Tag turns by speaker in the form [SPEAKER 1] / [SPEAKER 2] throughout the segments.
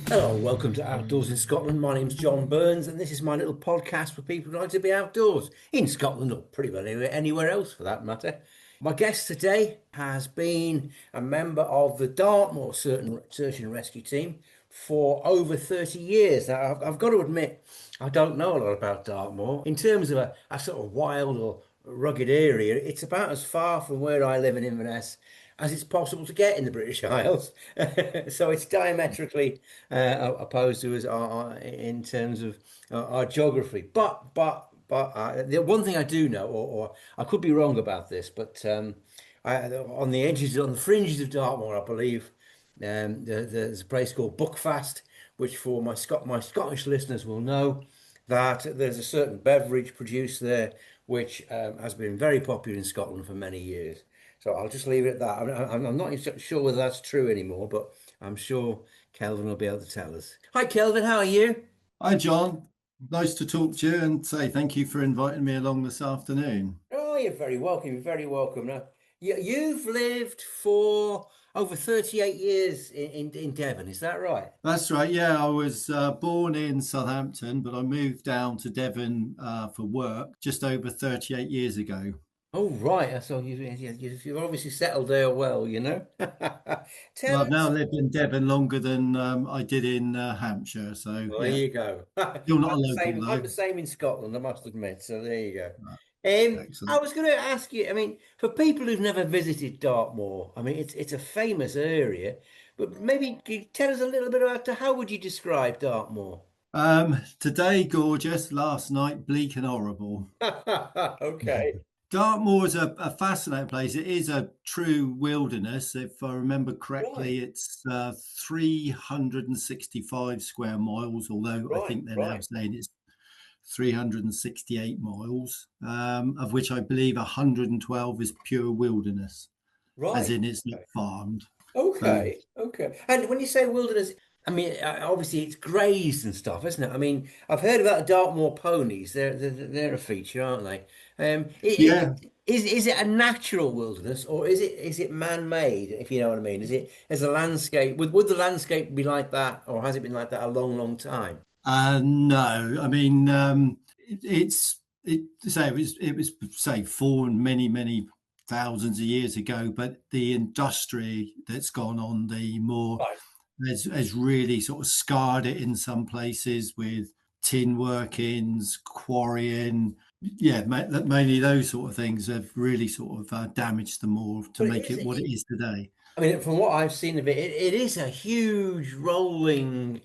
[SPEAKER 1] Hello, welcome to Outdoors in Scotland. My name's John Burns, and this is my little podcast for people who like to be outdoors in Scotland or pretty well anywhere else for that matter. My guest today has been a member of the Dartmoor Search and Rescue Team for over 30 years. Now, I've got to admit, I don't know a lot about Dartmoor. In terms of a sort of wild or rugged area, it's about as far from where I live in Inverness as it's possible to get in the British Isles. So it's diametrically opposed to us in terms of our geography. But the one thing I do know, or I could be wrong about this, but on the edges, on the fringes of Dartmoor, I believe there's a place called Buckfast, which for my Scottish listeners will know that there's a certain beverage produced there which has been very popular in Scotland for many years. So I'll just leave it at that. I'm not sure whether that's true anymore, but I'm sure Kelvin will be able to tell us. Hi, Kelvin, how are you?
[SPEAKER 2] Hi, John. Nice to talk to you and say thank you for inviting me along this afternoon.
[SPEAKER 1] Oh, you're very welcome. You're very welcome. Now, you've lived for over 38 years in Devon, is that right?
[SPEAKER 2] That's right. Yeah, I was born in Southampton, but I moved down to Devon for work just over 38 years ago.
[SPEAKER 1] Oh, right. So you've obviously settled there well, you know?
[SPEAKER 2] Well,
[SPEAKER 1] Tell
[SPEAKER 2] I've now
[SPEAKER 1] us.
[SPEAKER 2] lived in Devon longer than I did in Hampshire. So,
[SPEAKER 1] Well, there
[SPEAKER 2] yeah,
[SPEAKER 1] you go.
[SPEAKER 2] still not
[SPEAKER 1] I'm
[SPEAKER 2] a
[SPEAKER 1] the
[SPEAKER 2] local
[SPEAKER 1] same. I'm
[SPEAKER 2] though.
[SPEAKER 1] the same in Scotland, I must admit. So there you go.
[SPEAKER 2] Uh,
[SPEAKER 1] I
[SPEAKER 2] Excellent.
[SPEAKER 1] was going to ask you. I mean, for people who've never visited Dartmoor, I mean, it's a famous area, but maybe can you tell us a little bit about how would you describe Dartmoor?
[SPEAKER 2] Today, gorgeous. Last night, bleak and horrible.
[SPEAKER 1] Okay.
[SPEAKER 2] Dartmoor is a fascinating place. It is a true wilderness. If I remember
[SPEAKER 1] Right.
[SPEAKER 2] correctly, it's 365 square miles, although I
[SPEAKER 1] Right.
[SPEAKER 2] think they're now
[SPEAKER 1] Right.
[SPEAKER 2] saying it's 368 miles, of which I believe 112 is pure wilderness, as
[SPEAKER 1] Right.
[SPEAKER 2] in it's not farmed. So
[SPEAKER 1] Okay, okay. And when you say wilderness, I mean obviously it's grazed and stuff, isn't it? I mean, I've heard about the Dartmoor ponies. They're a feature, aren't they?
[SPEAKER 2] yeah,
[SPEAKER 1] Is it a natural wilderness or is it man-made? If you know what I mean, is the landscape would the landscape be like that, or has it been like that a long, long time?
[SPEAKER 2] no, I mean it was say formed many thousands of years ago, but the industry that's gone on, the more
[SPEAKER 1] Right.
[SPEAKER 2] has really sort of scarred it in some places with tin workings, quarrying. Yeah, mainly those sort of things have really sort of damaged the moor to
[SPEAKER 1] But
[SPEAKER 2] make it what it is today.
[SPEAKER 1] I mean, from what I've seen of it, it is a huge rolling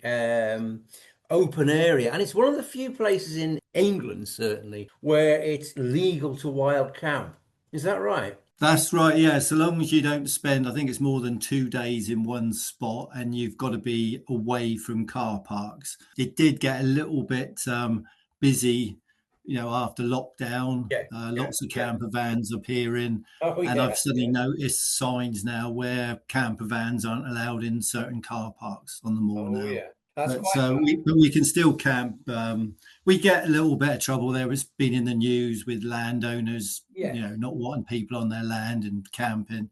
[SPEAKER 1] open area, and it's one of the few places in England, certainly, where it's legal to wild camp. Is that right?
[SPEAKER 2] That's right. Yeah. So long as you don't spend, I think it's more than 2 days in one spot and you've got to be away from car parks. It did get a little bit busy, after lockdown,
[SPEAKER 1] Yeah, yeah,
[SPEAKER 2] lots of
[SPEAKER 1] yeah.
[SPEAKER 2] camper vans appearing.
[SPEAKER 1] Oh,
[SPEAKER 2] And I've
[SPEAKER 1] yeah,
[SPEAKER 2] suddenly
[SPEAKER 1] yeah.
[SPEAKER 2] noticed signs now where camper vans aren't allowed in certain car parks on the moor
[SPEAKER 1] Oh,
[SPEAKER 2] now.
[SPEAKER 1] yeah. That's
[SPEAKER 2] But
[SPEAKER 1] quite bad.
[SPEAKER 2] we can still camp. We get a little bit of trouble there. It's been in the news with landowners,
[SPEAKER 1] Yeah,
[SPEAKER 2] not wanting people on their land and camping.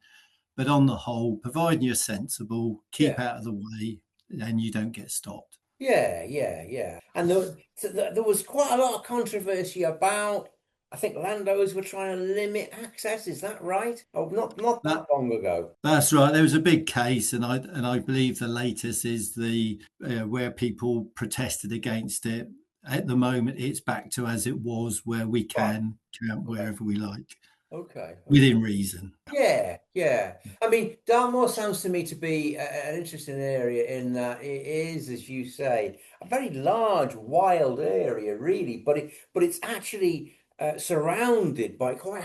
[SPEAKER 2] But on the whole, providing you're sensible, keep
[SPEAKER 1] yeah.
[SPEAKER 2] out of the way, and you don't get stopped.
[SPEAKER 1] Yeah, yeah, yeah. And there was quite a lot of controversy about, I think landowners were trying to limit access. Is that right? Oh, not that
[SPEAKER 2] That
[SPEAKER 1] long ago.
[SPEAKER 2] that's right. There was a big case, and I believe the latest is the where people protested against it. At the moment, it's back to as it was, where we
[SPEAKER 1] Right.
[SPEAKER 2] can camp
[SPEAKER 1] Okay.
[SPEAKER 2] wherever we like
[SPEAKER 1] Okay. Okay.
[SPEAKER 2] within reason.
[SPEAKER 1] Yeah, yeah. I mean, Dartmoor sounds to me to be an interesting area in that it is, as you say, a very large, wild area, really. But it's actually surrounded by quite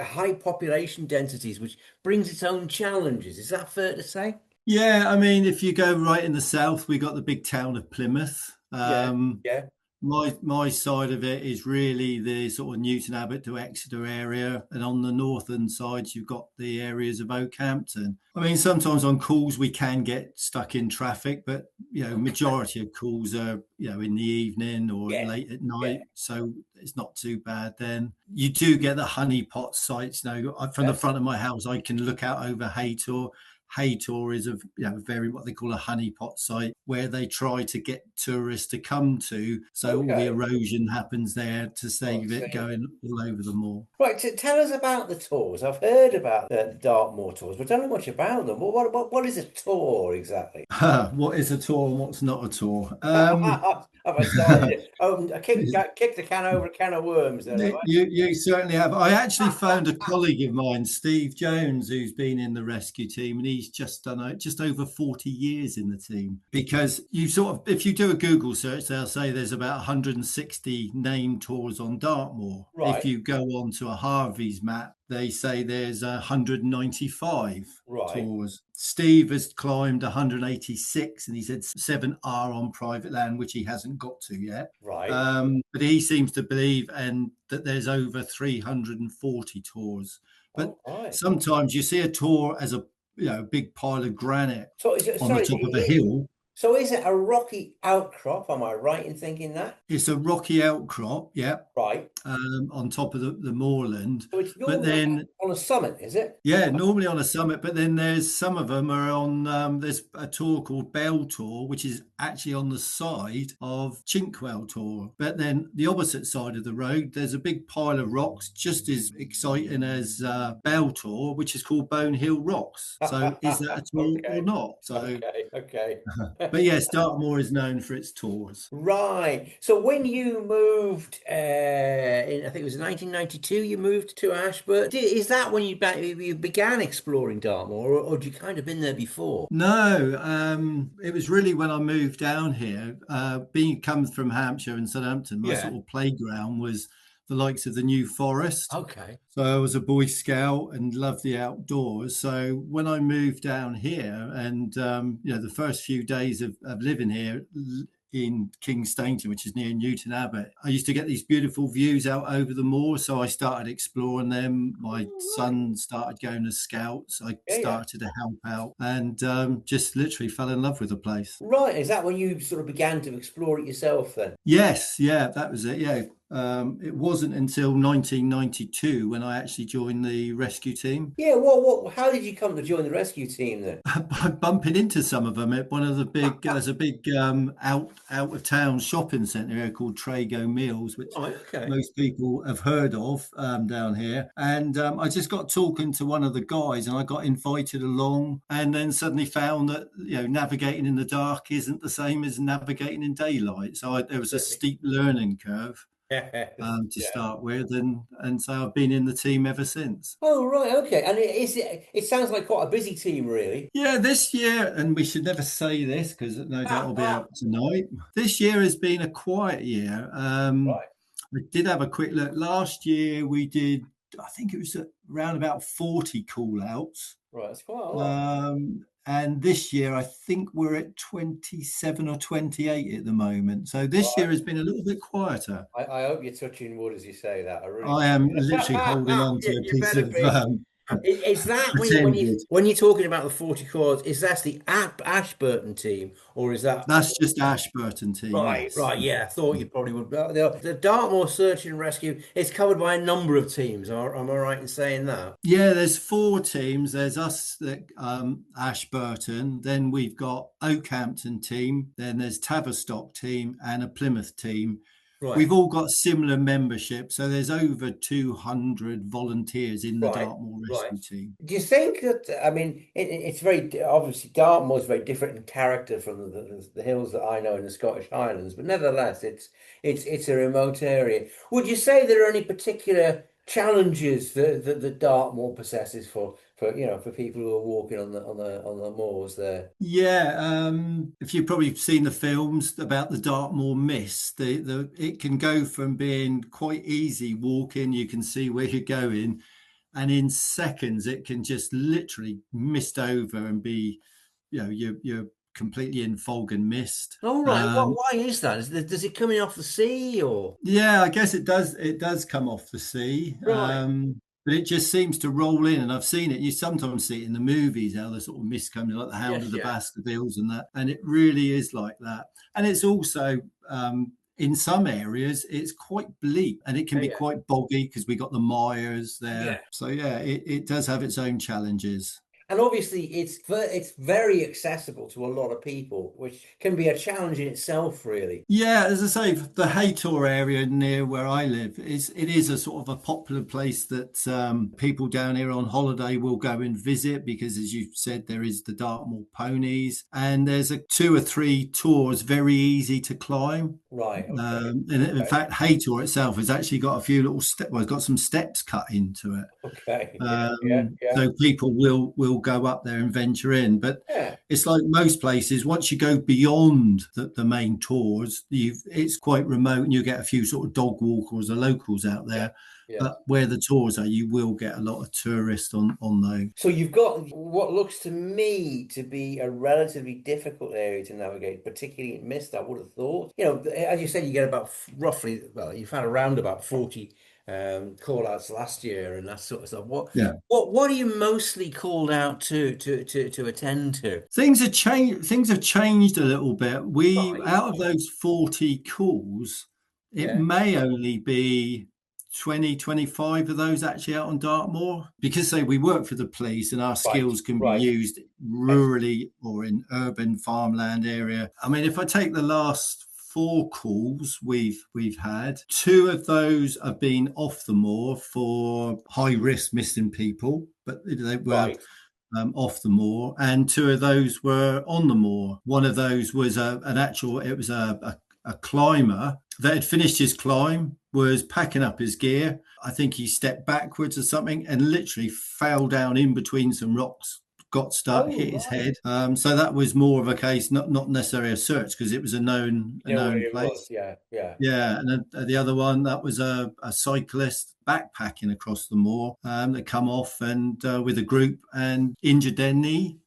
[SPEAKER 1] high population densities, which brings its own challenges. Is that fair to say?
[SPEAKER 2] Yeah, I mean, if you go right in the south, we got the big town of Plymouth.
[SPEAKER 1] Yeah, yeah.
[SPEAKER 2] My side of it is really the sort of Newton Abbot to Exeter area, and on the northern side, you've got the areas of Oakhampton. I mean, sometimes on calls we can get stuck in traffic, but
[SPEAKER 1] Okay.
[SPEAKER 2] majority of calls are in the evening or
[SPEAKER 1] Yeah,
[SPEAKER 2] late at
[SPEAKER 1] yeah.
[SPEAKER 2] night, so it's not too bad. Then you do get the honeypot sites. Now, from the
[SPEAKER 1] Yes.
[SPEAKER 2] front of my house, I can look out over Haytor. Hay Tour is a very what they call a honeypot site where they try to get tourists to come to, so all the
[SPEAKER 1] Okay.
[SPEAKER 2] erosion happens there to
[SPEAKER 1] Oh, I
[SPEAKER 2] save it
[SPEAKER 1] see.
[SPEAKER 2] going all over the moor.
[SPEAKER 1] Right, tell us about the tours. I've heard about the Dartmoor tours, but don't know much about them. What is a tour exactly?
[SPEAKER 2] What is a tour and what's not a tour?
[SPEAKER 1] Have I started? Oh, kicked the can over a can of worms there, have I?
[SPEAKER 2] You certainly have. I actually found a colleague of mine, Steve Jones, who's been in the rescue team, and he's just done just over 40 years in the team. Because you sort of, if you do a Google search, they'll say there's about 160 named tours on Dartmoor. If
[SPEAKER 1] Right,
[SPEAKER 2] you go on to a Harvey's map, they say there's 195
[SPEAKER 1] right,
[SPEAKER 2] tours. Steve has climbed 186, and he said 7 are on private land, which he hasn't got to yet.
[SPEAKER 1] right.
[SPEAKER 2] But he seems to believe and that there's over 340 tours. But
[SPEAKER 1] Oh, right.
[SPEAKER 2] sometimes you see a tour as a big pile of granite
[SPEAKER 1] So is it,
[SPEAKER 2] on the
[SPEAKER 1] sorry,
[SPEAKER 2] top of a hill.
[SPEAKER 1] so is it a rocky outcrop? Am I right in thinking that?
[SPEAKER 2] It's a rocky outcrop, yeah,
[SPEAKER 1] Right.
[SPEAKER 2] on top of the moorland.
[SPEAKER 1] So it's
[SPEAKER 2] But
[SPEAKER 1] normally
[SPEAKER 2] then
[SPEAKER 1] on a summit, is it?
[SPEAKER 2] yeah, normally on a summit, but then there's some of them are on. There's a tour called Bell Tour, which is actually on the side of Chinkwell Tour. But then the opposite side of the road, there's a big pile of rocks, just as exciting as Bell Tour, which is called Bone Hill Rocks. So is that a tour or
[SPEAKER 1] Okay,
[SPEAKER 2] not? So,
[SPEAKER 1] okay.
[SPEAKER 2] but yes, Dartmoor is known for its tours.
[SPEAKER 1] Right. So when you moved, in I think it was 1992, you moved to Ashburn. Is that when you began exploring Dartmoor, or had you kind of been there before?
[SPEAKER 2] No, it was really when I moved down here. Being come from Hampshire and Southampton, my
[SPEAKER 1] Yeah.
[SPEAKER 2] sort of playground was the likes of the New Forest.
[SPEAKER 1] Okay.
[SPEAKER 2] So I was a Boy Scout and loved the outdoors. So when I moved down here, and the first few days of living here in King's Stainton, which is near Newton Abbot, I used to get these beautiful views out over the moor. So I started exploring them. My
[SPEAKER 1] Oh, right.
[SPEAKER 2] son started going as scouts. I
[SPEAKER 1] Yeah, yeah.
[SPEAKER 2] started to help out, and just literally fell in love with the place.
[SPEAKER 1] Right. Is that when you sort of began to explore it yourself then?
[SPEAKER 2] Yes, yeah, that was it. Yeah. It wasn't until 1992 when I actually joined the rescue team.
[SPEAKER 1] Yeah. How did you come to join the rescue team then?
[SPEAKER 2] By bumping into some of them at one of the big, there's a big out of town shopping centre here called Trago Mills, which
[SPEAKER 1] Right. Okay.
[SPEAKER 2] most people have heard of down here. And I just got talking to one of the guys, and I got invited along, and then suddenly found that navigating in the dark isn't the same as navigating in daylight. So there was a
[SPEAKER 1] Certainly.
[SPEAKER 2] steep learning curve
[SPEAKER 1] Yes.
[SPEAKER 2] to
[SPEAKER 1] Yeah.
[SPEAKER 2] start with, and so I've been in the team ever since.
[SPEAKER 1] Oh, right. Okay. And it sounds like quite a busy team, really.
[SPEAKER 2] Yeah, this year, and we should never say this because no doubt I'll be out tonight. This year has been a quiet year.
[SPEAKER 1] Right.
[SPEAKER 2] I did have a quick look. Last year we did, I think it was around about 40 call outs.
[SPEAKER 1] Right. That's quite a lot.
[SPEAKER 2] And this year I think we're at 27 or 28 at the moment. So this year
[SPEAKER 1] Right.
[SPEAKER 2] has been a little bit quieter.
[SPEAKER 1] I hope you're touching wood as you say that. I really
[SPEAKER 2] I am literally holding on to a
[SPEAKER 1] You
[SPEAKER 2] piece
[SPEAKER 1] better
[SPEAKER 2] of
[SPEAKER 1] be. Is that
[SPEAKER 2] pretended.
[SPEAKER 1] when you're talking about the 40 chords, is that the Ashburton team, or is that
[SPEAKER 2] That's just Ashburton team,
[SPEAKER 1] right?
[SPEAKER 2] yes.
[SPEAKER 1] Right, yeah. I thought you probably would. The Dartmoor Search and Rescue is covered by a number of teams. Am I right in saying that?
[SPEAKER 2] Yeah, there's 4 teams. There's us, Ashburton. Then we've got Oakhampton team. Then there's Tavistock team and a Plymouth team.
[SPEAKER 1] Right.
[SPEAKER 2] We've all got similar membership, so there's over 200 volunteers in the
[SPEAKER 1] Right,
[SPEAKER 2] Dartmoor
[SPEAKER 1] right.
[SPEAKER 2] Rescue Team.
[SPEAKER 1] Do you think that, I mean, it's very, obviously, Dartmoor is very different in character from the hills that I know in the Scottish Highlands, but nevertheless, it's a remote area. Would you say there are any particular challenges that Dartmoor possesses for people who are walking on the moors there?
[SPEAKER 2] Yeah, if you've probably seen the films about the Dartmoor mist, it can go from being quite easy walking, you can see where you're going, and in seconds it can just literally mist over and be, you're completely in fog and mist.
[SPEAKER 1] All right. Why is that? Does it come in off the sea or?
[SPEAKER 2] Yeah, I guess it does. It does come off the sea,
[SPEAKER 1] Right.
[SPEAKER 2] but it just seems to roll in. And I've seen it. You sometimes see it in the movies how the sort of mist comes in, like the Hound of
[SPEAKER 1] Yes,
[SPEAKER 2] the
[SPEAKER 1] yeah.
[SPEAKER 2] Baskervilles and that. And it really is like that. And it's also in some areas it's quite bleak and it can
[SPEAKER 1] Yeah,
[SPEAKER 2] be
[SPEAKER 1] yeah.
[SPEAKER 2] quite boggy because we got the mires there.
[SPEAKER 1] Yeah.
[SPEAKER 2] So yeah, it does have its own challenges.
[SPEAKER 1] And obviously, it's very accessible to a lot of people, which can be a challenge in itself, really.
[SPEAKER 2] Yeah, as I say, the Haytor area near where I live is a sort of a popular place that people down here on holiday will go and visit because, as you said, there is the Dartmoor ponies, and there's a two or three tours very easy to climb.
[SPEAKER 1] Right. Okay.
[SPEAKER 2] And in
[SPEAKER 1] Okay.
[SPEAKER 2] fact, Haytor itself has actually got a few little steps. Well, it's got some steps cut into it.
[SPEAKER 1] Okay. Yeah. Yeah. Yeah.
[SPEAKER 2] So people will go up there and venture in. But
[SPEAKER 1] Yeah.
[SPEAKER 2] it's like most places, once you go beyond the main tours, it's quite remote and you get a few sort of dog walkers or locals out
[SPEAKER 1] Yeah.
[SPEAKER 2] there.
[SPEAKER 1] Yeah.
[SPEAKER 2] But where the tours are, you will get a lot of tourists on those.
[SPEAKER 1] So you've got what looks to me to be a relatively difficult area to navigate, particularly in mist, I would have thought. As you said, you get about roughly, well, you've had around about 40 call outs last year and that sort of stuff. What
[SPEAKER 2] Yeah.
[SPEAKER 1] what what are you mostly called out to attend to?
[SPEAKER 2] Things have changed a little bit. We
[SPEAKER 1] Right.
[SPEAKER 2] out of those 40 calls, it
[SPEAKER 1] Yeah.
[SPEAKER 2] may only be 20, 25 of those actually out on Dartmoor because say we work for the police and our
[SPEAKER 1] Right.
[SPEAKER 2] skills can be
[SPEAKER 1] Right.
[SPEAKER 2] used
[SPEAKER 1] Yes.
[SPEAKER 2] rurally or in urban farmland area. I mean, if I take the last four calls we've had, two of those have been off the moor for high risk missing people, but they were
[SPEAKER 1] Right.
[SPEAKER 2] off the moor, and two of those were on the moor. One of those was a climber that had finished his climb, was packing up his gear. I think he stepped backwards or something and literally fell down in between some rocks, got stuck,
[SPEAKER 1] Oh,
[SPEAKER 2] hit his
[SPEAKER 1] right.
[SPEAKER 2] head. So that was more of a case, not necessarily a search because it was a
[SPEAKER 1] You know where
[SPEAKER 2] known
[SPEAKER 1] it was.
[SPEAKER 2] place.
[SPEAKER 1] Yeah. Yeah.
[SPEAKER 2] Yeah, and then the other one that was a cyclist backpacking across the moor that come off and with a group and injured their knee.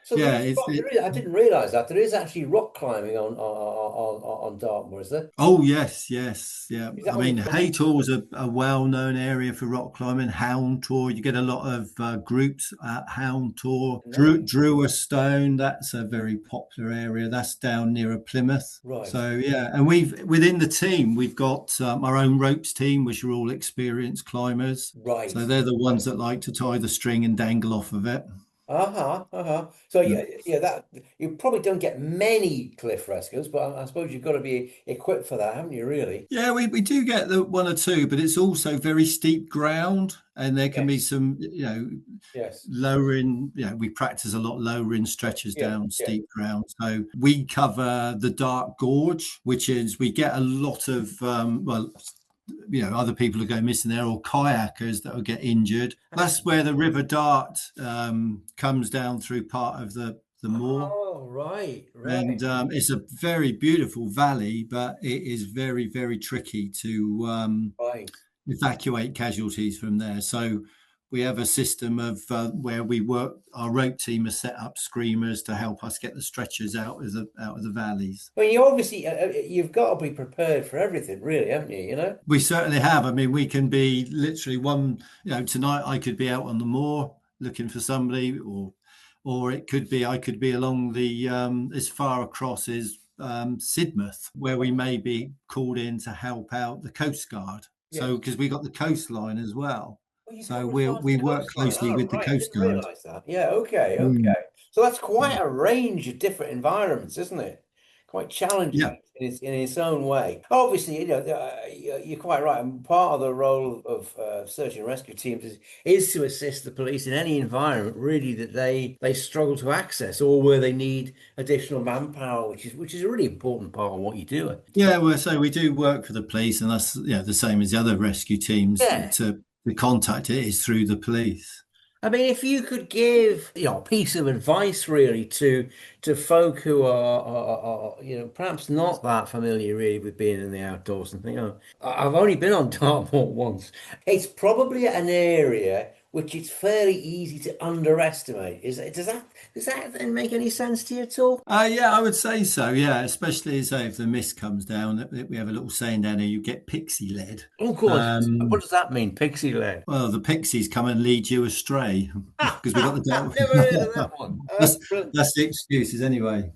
[SPEAKER 1] So
[SPEAKER 2] Yeah, it's
[SPEAKER 1] I didn't realize that there is actually rock climbing on Dartmoor, is there?
[SPEAKER 2] oh yes, yes, yeah.
[SPEAKER 1] Is that
[SPEAKER 2] I
[SPEAKER 1] on the
[SPEAKER 2] mean,
[SPEAKER 1] top?
[SPEAKER 2] Haytor was a well-known area for rock climbing. Hound Tour, you get a lot of groups at Hound Tour.
[SPEAKER 1] No.
[SPEAKER 2] Drewer Stone, that's a very popular area. That's down near Plymouth.
[SPEAKER 1] Right.
[SPEAKER 2] So yeah, and we've within the team we've got our own ropes team, which are all experienced climbers.
[SPEAKER 1] Right.
[SPEAKER 2] So they're the
[SPEAKER 1] Right.
[SPEAKER 2] ones that like to tie the string and dangle off of it.
[SPEAKER 1] Uh-huh. Uh-huh. So
[SPEAKER 2] Yeah.
[SPEAKER 1] yeah, that you probably don't get many cliff rescues, but I suppose you've got to be equipped for that, haven't you, really?
[SPEAKER 2] Yeah, we do get the one or two, but it's also very steep ground, and there can be
[SPEAKER 1] Yes.
[SPEAKER 2] some,
[SPEAKER 1] Yes.
[SPEAKER 2] lowering. We practice a lot lowering stretches
[SPEAKER 1] Yeah.
[SPEAKER 2] down
[SPEAKER 1] Yeah.
[SPEAKER 2] steep ground. So we cover the Dark Gorge, which is we get a lot of other people who go missing there or kayakers that will get injured. That's where the River Dart comes down through part of the moor.
[SPEAKER 1] Oh, right,
[SPEAKER 2] And
[SPEAKER 1] right,
[SPEAKER 2] it's a very beautiful valley, but it is very, very tricky to
[SPEAKER 1] right.
[SPEAKER 2] evacuate casualties from there. So we have a system of where we work. Our rope team has set up screamers to help us get the stretchers out of the valleys.
[SPEAKER 1] Well, you obviously you've got to be prepared for everything, really, haven't you? You know?
[SPEAKER 2] We certainly have. I mean, we can be literally one. Tonight I could be out on the moor looking for somebody, or it could be I could be along the as far across as Sidmouth, where we may be called in to help out the Coast Guard.
[SPEAKER 1] Yes.
[SPEAKER 2] So because we got the coastline as well,
[SPEAKER 1] Well, you've
[SPEAKER 2] so
[SPEAKER 1] got as far as the
[SPEAKER 2] we work
[SPEAKER 1] coastline.
[SPEAKER 2] closely
[SPEAKER 1] Oh,
[SPEAKER 2] with the
[SPEAKER 1] right. I
[SPEAKER 2] Coast
[SPEAKER 1] didn't
[SPEAKER 2] Guard.
[SPEAKER 1] realize that. Yeah, okay,
[SPEAKER 2] Mm.
[SPEAKER 1] okay. So that's quite a range of different environments, isn't it? Quite
[SPEAKER 2] Yeah,
[SPEAKER 1] challenging in its own way. Obviously, you're quite right. And part of the role of search and rescue teams is to assist the police in any environment really that they struggle to access or where they need additional manpower, which is a really important part of what you do.
[SPEAKER 2] yeah. Well, so we do work for the police, and that's the same as the other rescue teams.
[SPEAKER 1] Yeah.
[SPEAKER 2] To the contact it is through the police.
[SPEAKER 1] I mean, if you could give, a piece of advice really to folk who are perhaps not that familiar really with being in the outdoors and think, oh, I've only been on Dartmoor once. It's probably an area which it's fairly easy to underestimate. Does that then make any sense to you at all?
[SPEAKER 2] Yeah, I would say so. Yeah, especially say if the mist comes down, we have a little saying down here: you get pixie led.
[SPEAKER 1] Oh, God. What does that mean, pixie led?
[SPEAKER 2] Well, the pixies come and lead you astray because we got the
[SPEAKER 1] I've never heard of that one.
[SPEAKER 2] that's
[SPEAKER 1] Brilliant.
[SPEAKER 2] that's the excuses anyway.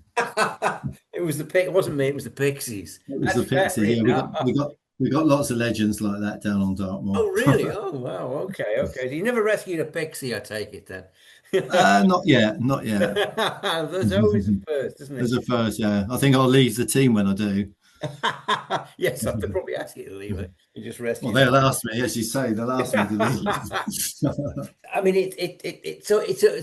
[SPEAKER 1] It wasn't me, it was the Pixies.
[SPEAKER 2] It was
[SPEAKER 1] That's
[SPEAKER 2] the
[SPEAKER 1] fair
[SPEAKER 2] pixies. Yeah,
[SPEAKER 1] enough.
[SPEAKER 2] we got lots of legends like that down on Dartmoor.
[SPEAKER 1] Oh, really? Oh, wow. Okay, okay. So you never rescued a pixie, I take it then.
[SPEAKER 2] Not yet, not yet.
[SPEAKER 1] There's always a first, isn't
[SPEAKER 2] As
[SPEAKER 1] it?
[SPEAKER 2] a first, yeah. I think I'll leave the team when I do.
[SPEAKER 1] Yes, I'd probably ask you to leave it. You just rest
[SPEAKER 2] Well,
[SPEAKER 1] yourself.
[SPEAKER 2] they'll ask me, as you say, they'll ask me to leave.
[SPEAKER 1] I mean, it's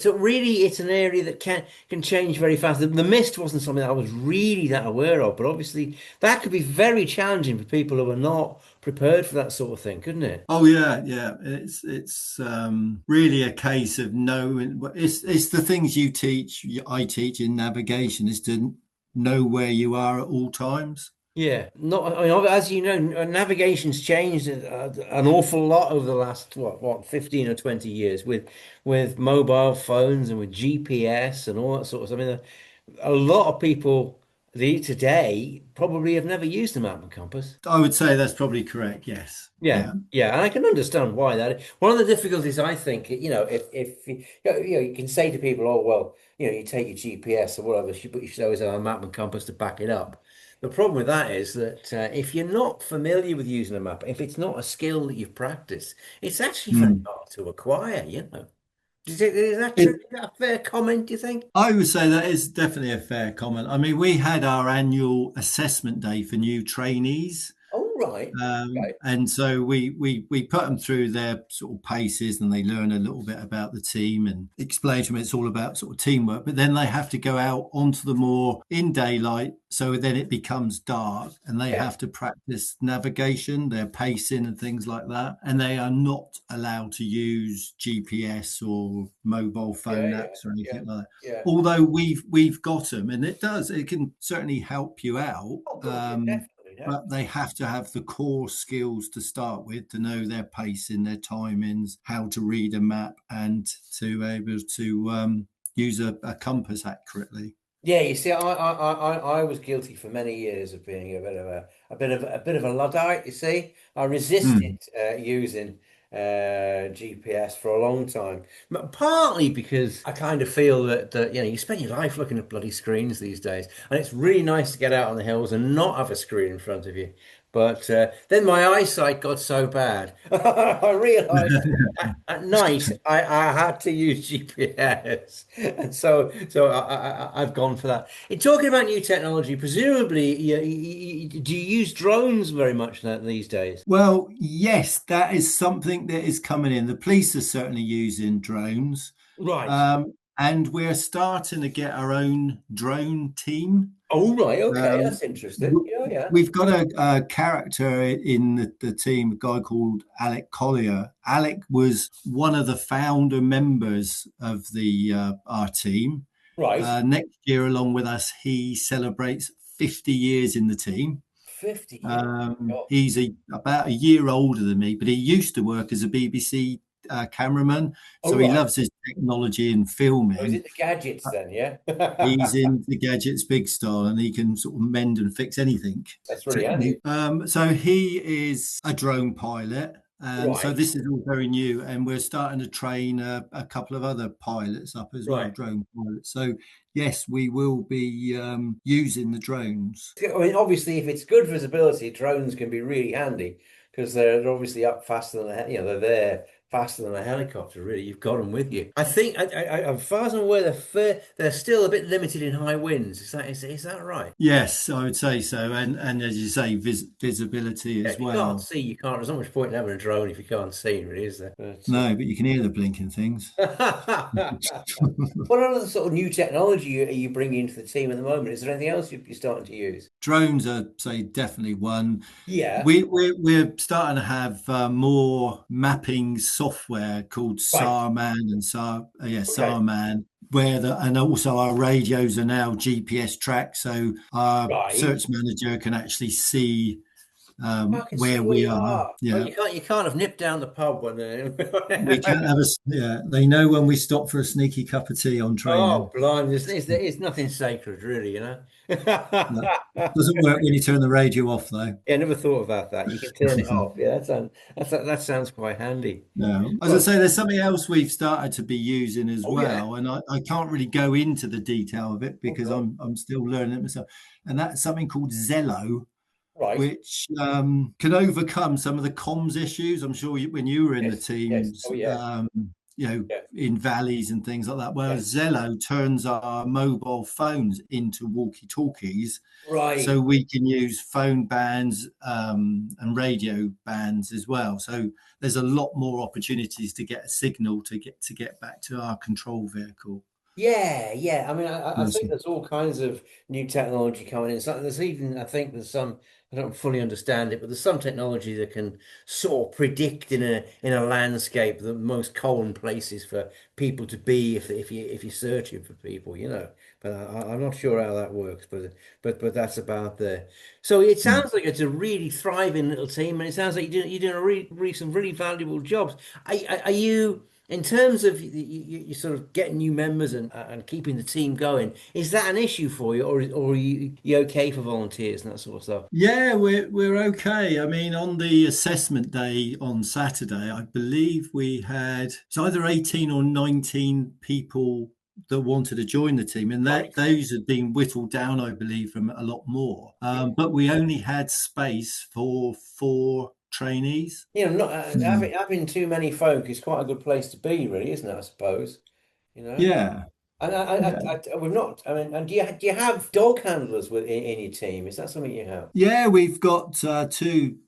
[SPEAKER 1] a really it's an area that can change very fast. The mist wasn't something I was really that aware of, but obviously that could be very challenging for people who are not prepared for that sort of thing, couldn't it?
[SPEAKER 2] Oh yeah, yeah. It's really a case of knowing. It's the things you teach. I teach in navigation is to know where you are at all times.
[SPEAKER 1] Yeah, not. I mean, as you know, navigation's changed an awful lot over the last 15 or 20 years with mobile phones and with GPS and all that sort of stuff. I mean, a lot of people today probably have never used a map and compass.
[SPEAKER 2] I would say that's probably correct. Yes.
[SPEAKER 1] Yeah,
[SPEAKER 2] Yeah.
[SPEAKER 1] yeah, and I can understand why that. One of the difficulties I think, if you can say to people, oh well, you take your GPS or whatever, but you should always have a map and compass to back it up. The problem with that is that if you're not familiar with using a map, if it's not a skill that you've practiced, it's actually very
[SPEAKER 2] Mm.
[SPEAKER 1] hard to acquire. Is that true?
[SPEAKER 2] It,
[SPEAKER 1] Is that a fair comment, do you think?
[SPEAKER 2] I would say that is definitely a fair comment. I mean, we had our annual assessment day for new trainees.
[SPEAKER 1] Oh, right. Okay.
[SPEAKER 2] And so we put them through their sort of paces, and they learn a little bit about the team and explain to them it's all about sort of teamwork. But then they have to go out onto the moor in daylight, so then it becomes dark, and they
[SPEAKER 1] Yeah,
[SPEAKER 2] have to practice navigation, their pacing, and things like that. And they are not allowed to use GPS or mobile
[SPEAKER 1] yeah,
[SPEAKER 2] phone
[SPEAKER 1] yeah,
[SPEAKER 2] apps or
[SPEAKER 1] yeah,
[SPEAKER 2] anything like that.
[SPEAKER 1] yeah.
[SPEAKER 2] Although we've got them, and it can certainly help you out.
[SPEAKER 1] Oh, good. Yeah, definitely,
[SPEAKER 2] But
[SPEAKER 1] definitely.
[SPEAKER 2] they have to have the core skills to start with, to know their pacing, their timings, how to read a map, and to be able to use a compass accurately.
[SPEAKER 1] Yeah, you see, I was guilty for many years of being a Luddite. You see, I resisted
[SPEAKER 2] Mm.
[SPEAKER 1] using GPS for a long time. Partly because I kind of feel that you spend your life looking at bloody screens these days, and it's really nice to get out on the hills and not have a screen in front of you. But then my eyesight got so bad, I realised at night I had to use GPS, and so I've gone for that. In talking about new technology, presumably do you use drones very much these days?
[SPEAKER 2] Well, yes, that is something that is coming in. The police are certainly using drones,
[SPEAKER 1] Right.
[SPEAKER 2] and we're starting to get our own drone team.
[SPEAKER 1] Oh, right. Okay,
[SPEAKER 2] Um,
[SPEAKER 1] that's interesting. Yeah, yeah.
[SPEAKER 2] we've got a character in the team, a guy called Alec Collier. Alec was one of the founder members of the our team.
[SPEAKER 1] Right.
[SPEAKER 2] Next year, along with us, he celebrates 50 years in the team.
[SPEAKER 1] 50 years. God.
[SPEAKER 2] He's about a year older than me, but he used to work as a BBC cameraman,
[SPEAKER 1] Oh,
[SPEAKER 2] so he
[SPEAKER 1] right.
[SPEAKER 2] loves his technology and
[SPEAKER 1] Oh, is
[SPEAKER 2] filming.
[SPEAKER 1] it the gadgets then? Yeah.
[SPEAKER 2] He's into gadgets big style, and he can sort of mend and fix anything.
[SPEAKER 1] That's really handy.
[SPEAKER 2] So he is a drone pilot, and so
[SPEAKER 1] Right.
[SPEAKER 2] this is all very new, and we're starting to train a couple of other pilots up as well,
[SPEAKER 1] Right.
[SPEAKER 2] drone pilots. So yes, we will be using the drones.
[SPEAKER 1] I mean, obviously, if it's good visibility, drones can be really handy because they're obviously up faster than they're there faster than a helicopter. Really, you've got them with you. I think, as far as I'm aware, they're still a bit limited in high winds. Is that right?
[SPEAKER 2] Yes, I would say so, and as you say, visibility
[SPEAKER 1] Yeah,
[SPEAKER 2] as
[SPEAKER 1] if you can't
[SPEAKER 2] well.
[SPEAKER 1] see, you can't. There's not much point in having a drone if you can't see, really, is there?
[SPEAKER 2] No, but you can hear the blinking things.
[SPEAKER 1] What other sort of new technology are you bringing into the team at the moment? Is there anything else you're starting to use?
[SPEAKER 2] Drones are, say, definitely one.
[SPEAKER 1] Yeah,
[SPEAKER 2] We're starting to have more mapping software called
[SPEAKER 1] right.
[SPEAKER 2] SARMAN and
[SPEAKER 1] Okay,
[SPEAKER 2] SARMAN, and also our radios are now GPS tracked, so our
[SPEAKER 1] right.
[SPEAKER 2] search manager can actually see
[SPEAKER 1] I can see
[SPEAKER 2] where
[SPEAKER 1] where
[SPEAKER 2] we
[SPEAKER 1] you
[SPEAKER 2] are.
[SPEAKER 1] are. Oh,
[SPEAKER 2] Yeah,
[SPEAKER 1] you can't have nipped down the pub when
[SPEAKER 2] we can't have yeah. They know when we stop for a sneaky cup of tea on
[SPEAKER 1] Oh,
[SPEAKER 2] training.
[SPEAKER 1] blimey, there's nothing sacred, really.
[SPEAKER 2] That doesn't work when you turn the radio off, though.
[SPEAKER 1] Yeah, I never thought about that. You can turn it off. Yeah, that sounds quite handy.
[SPEAKER 2] No, as I
[SPEAKER 1] Well,
[SPEAKER 2] say, there's something else we've started to be using as
[SPEAKER 1] oh yeah.
[SPEAKER 2] well, and I can't really go into the detail of it
[SPEAKER 1] Oh
[SPEAKER 2] because
[SPEAKER 1] God.
[SPEAKER 2] I'm still learning it myself. And that's something called Zello,
[SPEAKER 1] Right.
[SPEAKER 2] which can overcome some of the comms issues. I'm sure when you were in the
[SPEAKER 1] Yes. Yes.
[SPEAKER 2] teams,
[SPEAKER 1] Oh yeah. Yeah.
[SPEAKER 2] in valleys and things like that. Whereas Zello turns our mobile phones into walkie-talkies, so
[SPEAKER 1] Right.
[SPEAKER 2] we can use phone bands and radio bands as well. So there's a lot more opportunities to get a signal to get back to our control vehicle.
[SPEAKER 1] Yeah, yeah. I mean, I
[SPEAKER 2] Yes.
[SPEAKER 1] think there's all kinds of new technology coming in. So there's even, I think there's some, I don't fully understand it, but there's some technology that can sort of predict in a landscape the most common places for people to be if you're searching for people, you know. But I'm not sure how that works, but that's about there. So it
[SPEAKER 2] Mm.
[SPEAKER 1] sounds like it's a really thriving little team, and it sounds like you're doing some really valuable jobs. Are you? In terms of you sort of getting new members and keeping the team going, is that an issue for you, or are you okay for volunteers and that sort of stuff?
[SPEAKER 2] Yeah, we're okay. I mean, on the assessment day on Saturday, I believe we had it's either 18 or 19 people that wanted to join the team, and that
[SPEAKER 1] Right.
[SPEAKER 2] those had been whittled down, I believe, from a lot more. But we only had space for 4 trainees.
[SPEAKER 1] You know, not
[SPEAKER 2] Mm.
[SPEAKER 1] having too many folk is quite a good place to be, really, isn't it? I suppose. You know,
[SPEAKER 2] Yeah,
[SPEAKER 1] and
[SPEAKER 2] yeah.
[SPEAKER 1] we've not. I mean, and do you have dog handlers in your team? Is that something you have?
[SPEAKER 2] Yeah, we've got two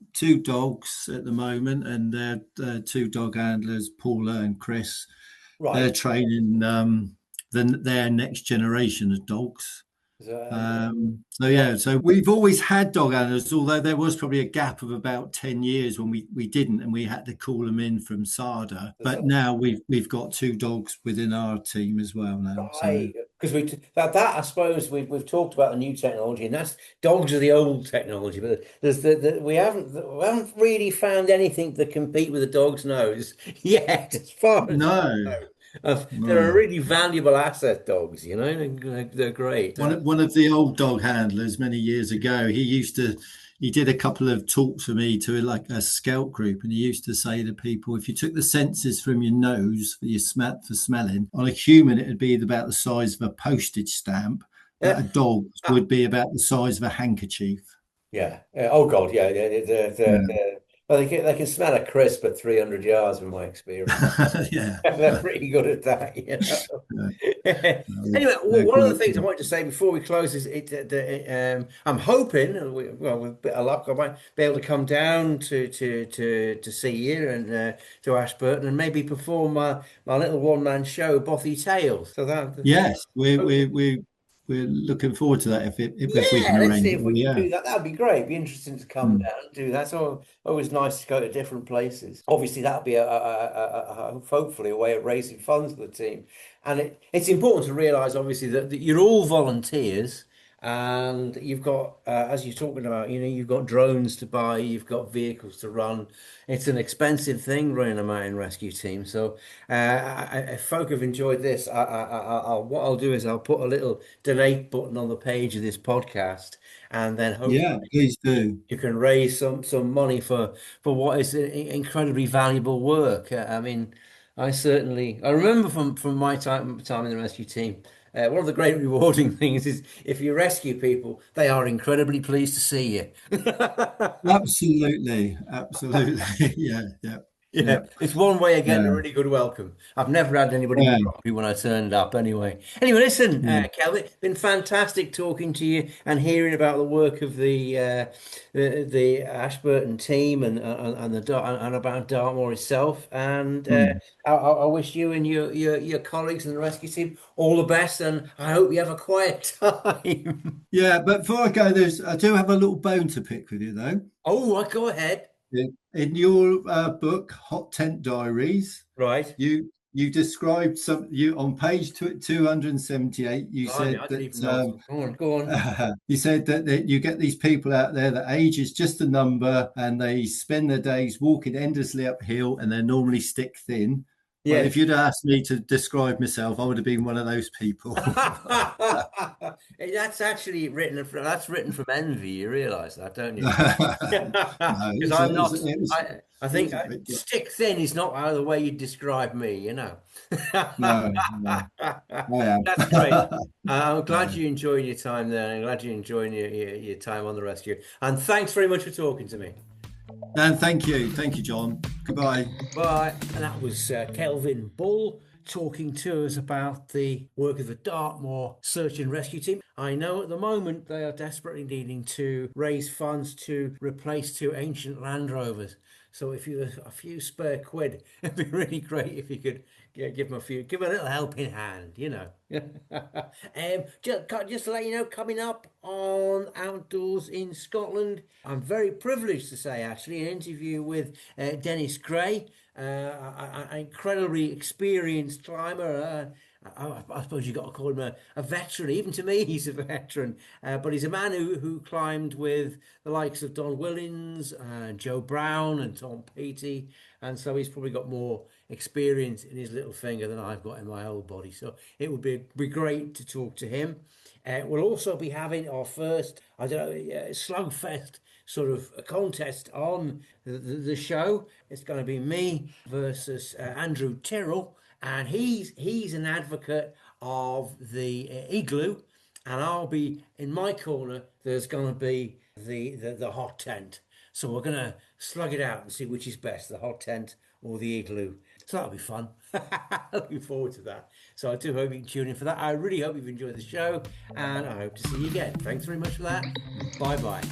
[SPEAKER 2] dogs at the moment, and they're 2 dog handlers, Paula and Chris. They're
[SPEAKER 1] Right.
[SPEAKER 2] training their next generation of dogs.
[SPEAKER 1] So,
[SPEAKER 2] So
[SPEAKER 1] yeah.
[SPEAKER 2] yeah, so we've always had dog handlers, although there was probably a gap of about 10 years when we didn't, and we had to call them in from SADA. But now we've got 2 dogs within our team as well now. So
[SPEAKER 1] Right, because that I suppose we've talked about the new technology, and that's dogs are the old technology, but there's we haven't really found anything that compete with a dog's nose yet, as far as I
[SPEAKER 2] no,
[SPEAKER 1] know. They're a
[SPEAKER 2] no.
[SPEAKER 1] really valuable asset, dogs. You know, they're great.
[SPEAKER 2] One of the old dog handlers many years ago, he did a couple of talks for me to like a scout group, and he used to say to people, if you took the senses from your nose for for smelling, on a human it'd be about the size of a postage stamp, but a dog would be about the size of a handkerchief.
[SPEAKER 1] Yeah. Oh God. Yeah. Yeah.
[SPEAKER 2] Yeah.
[SPEAKER 1] Well, they can smell a crisp at 300 yards, from my experience.
[SPEAKER 2] Yeah.
[SPEAKER 1] They're pretty good at that, you know.
[SPEAKER 2] Yeah.
[SPEAKER 1] Anyway,
[SPEAKER 2] They're
[SPEAKER 1] one of the
[SPEAKER 2] great.
[SPEAKER 1] things I wanted to say before we close is I'm hoping, well, with a bit of luck, I might be able to come down to see you and to Ashburton and maybe perform my little one-man show, Bothy Tales. So
[SPEAKER 2] Yes, we're looking forward to that if we can
[SPEAKER 1] yeah, let's see
[SPEAKER 2] arrange it.
[SPEAKER 1] if we
[SPEAKER 2] Well,
[SPEAKER 1] can
[SPEAKER 2] yeah.
[SPEAKER 1] do that. That'd be great. It'd be interesting to come
[SPEAKER 2] Mm.
[SPEAKER 1] down and do that. So always nice to go to different places. Obviously, that'll be hopefully a way of raising funds for the team. And it's important to realise, obviously, that you're all volunteers and you've got, as you're talking about, you've got drones to buy, you've got vehicles to run. It's an expensive thing running a mountain rescue team. So if folk have enjoyed this, what I'll do is I'll put a little donate button on the page of this podcast, and then
[SPEAKER 2] Yeah,
[SPEAKER 1] hopefully
[SPEAKER 2] please do.
[SPEAKER 1] you can raise some money for what is incredibly valuable work. I mean, I remember from my time in the rescue team. One of the great rewarding things is if you rescue people, they are incredibly pleased to see you.
[SPEAKER 2] Absolutely, absolutely. Yeah, yeah,
[SPEAKER 1] Yeah,
[SPEAKER 2] yeah,
[SPEAKER 1] it's one way of getting a
[SPEAKER 2] yeah,
[SPEAKER 1] really good welcome. I've never had anybody be
[SPEAKER 2] yeah,
[SPEAKER 1] grumpy when I turned up anyway. Anyway, listen,
[SPEAKER 2] yeah.
[SPEAKER 1] Kelvin, it's been fantastic talking to you and hearing about the work of the Ashburton team and about Dartmoor itself. And
[SPEAKER 2] Mm.
[SPEAKER 1] I wish you and your colleagues and the rescue team all the best, and I hope you have a quiet time.
[SPEAKER 2] Yeah, but before I go, I do have a little bone to pick with you though.
[SPEAKER 1] Oh, right, go ahead.
[SPEAKER 2] In your book, Hot Tent Diaries,
[SPEAKER 1] Right.
[SPEAKER 2] you described some you on page 278. You
[SPEAKER 1] Blimey,
[SPEAKER 2] said
[SPEAKER 1] I didn't
[SPEAKER 2] that
[SPEAKER 1] even know. Go on, go on.
[SPEAKER 2] you said that you get these people out there that age is just a number, and they spend their days walking endlessly uphill, and they're normally stick thin. Well, if
[SPEAKER 1] Yes.
[SPEAKER 2] you'd asked me to describe myself, I would have been one of those people.
[SPEAKER 1] That's actually written from envy. You realise that, don't you?
[SPEAKER 2] No,
[SPEAKER 1] Because I'm not. I
[SPEAKER 2] it
[SPEAKER 1] think
[SPEAKER 2] was a bit,
[SPEAKER 1] stick thin is not how the way you describe me. You know.
[SPEAKER 2] no, no, I am.
[SPEAKER 1] That's great. I'm glad
[SPEAKER 2] No.
[SPEAKER 1] you enjoyed your time there. I'm glad you're enjoying your time on the rescue. And thanks very much for talking to me.
[SPEAKER 2] And thank you, John. Goodbye.
[SPEAKER 1] Bye. And that was Kelvin Bull talking to us about the work of the Dartmoor Search and Rescue Team. I know at the moment they are desperately needing to raise funds to replace two ancient Land Rovers. So if you have a few spare quid, it'd be really great if you could give them give a little helping hand, you know. Just to let you know, coming up on Outdoors in Scotland, I'm very privileged to say actually an interview with Dennis Gray, an incredibly experienced climber. I suppose you've got to call him a veteran. Even to me, he's a veteran. But he's a man who climbed with the likes of Don Willins, Joe Brown, and Tom Peaty. And so he's probably got more experience in his little finger than I've got in my whole body. So it would be great to talk to him. We'll also be having our first, I don't know, slugfest sort of a contest on the show. It's going to be me versus Andrew Tyrrell, and he's an advocate of the igloo, and I'll be in my corner. There's going to be the hot tent. So we're going to slug it out and see which is best, the hot tent or the igloo. So that'll be fun. Looking forward to that. So I do hope you can tune in for that. I really hope you've enjoyed the show, and I hope to see you again. Thanks very much for that. Bye bye.